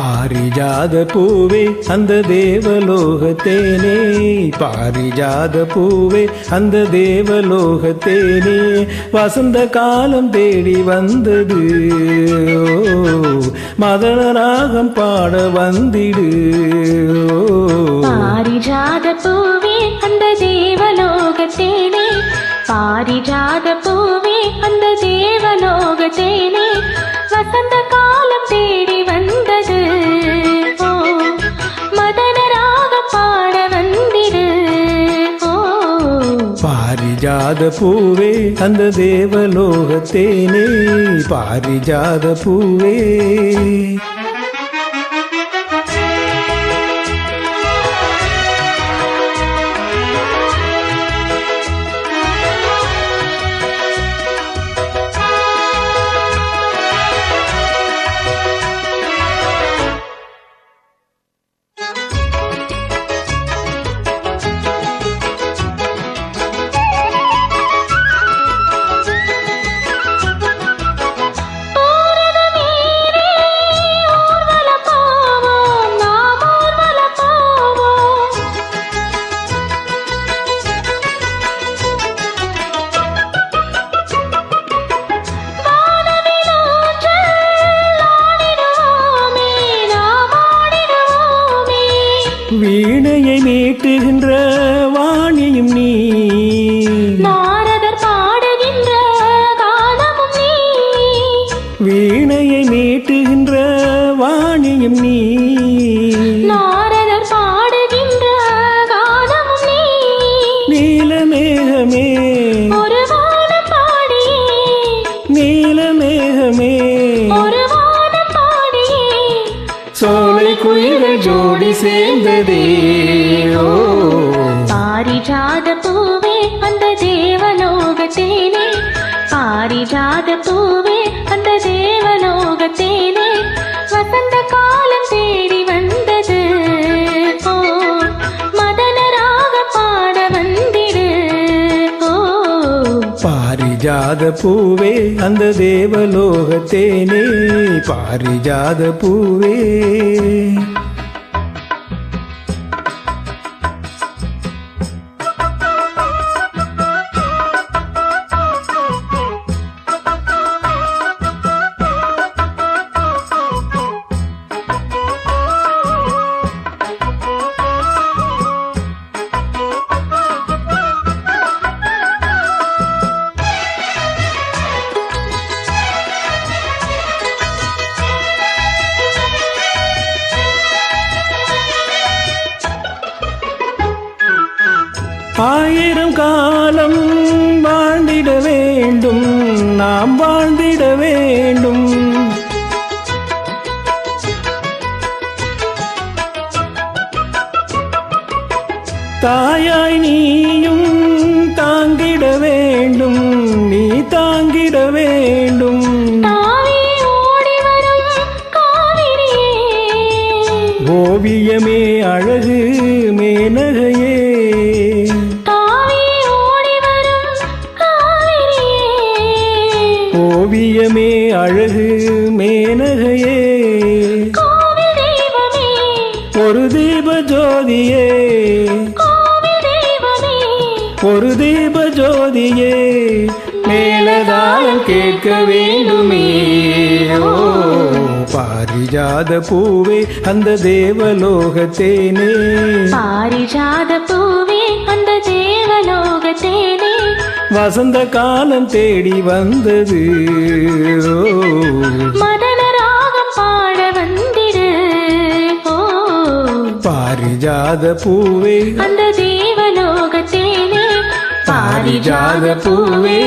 பாரிஜாத பூவே அந்த தேவலோகத்தேனே, பாரிஜாத பூவே அந்த தேவலோகத்தேனே, வசந்த காலம் தேடி வந்தது, மதன ராகம் பாட வந்திடு. பாரிஜாத பூவே அந்த தேவலோகத்தேனே, பாரிஜாத பூவே அந்த தேவலோகத்தேனே, வசந்த காலம் தேடி வந்தது, மதன ராகம் பாட வந்திடு. பாரிஜாத பூவே அந்த தேவலோகத்தேனே, பாரிஜாத பூவே. வீணையை மீட்டுகின்ற வாணியும் நீ, நாரதர் பாடுகின்ற காலமும் நீ, வீணையை மீட்டுகின்ற வாணியும் நீ, நாரதர் பாடுகின்ற காலமும் நீ, நீலமேகமே ஒரு வானம் பாடியே, நீலமேகமே ஒரு வானம் பாடியே, சோலை குயில்கள் ஜோடி சேர்ந்ததே. பாரிஜாத பூவே அந்த தேவலோகத்தேனே, பாரிஜாத பூவே அந்த தேவலோகத்தேனே, வசந்த காலம் தேடி வந்தது, மதன ராகம் பாட வந்திடு. பாரிஜாத பூவே அந்த தேவலோகத்தேனே, பாரிஜாத பூவே. ஆயிரம் காலம் வாழ்ந்திட வேண்டும், நாம் வாழ்ந்திட வேண்டும், தாயாய் நீயும் தாங்கிட வேண்டும், நீ தாங்கிட வேண்டும். ஓவியமே அழகு மேனகையே, ஓவியமே அழகு மேனகையே, ஒரு தீப ஜோதியே, ஒரு தீப ஜோதியே, மேலதாளம் கேட்க வேண்டுமே. பாரிஜாத பூவே அந்த தேவலோகத்தேனே, பாரிஜாத பூவே அந்த தேவலோகத்தேனே, வசந்த காலம் தேடி வந்தது, மதன ராகம் பாட வந்திடு. பாரிஜாத பூவே அந்த தேவலோகத்தேனே, பாரிஜாத பூவே.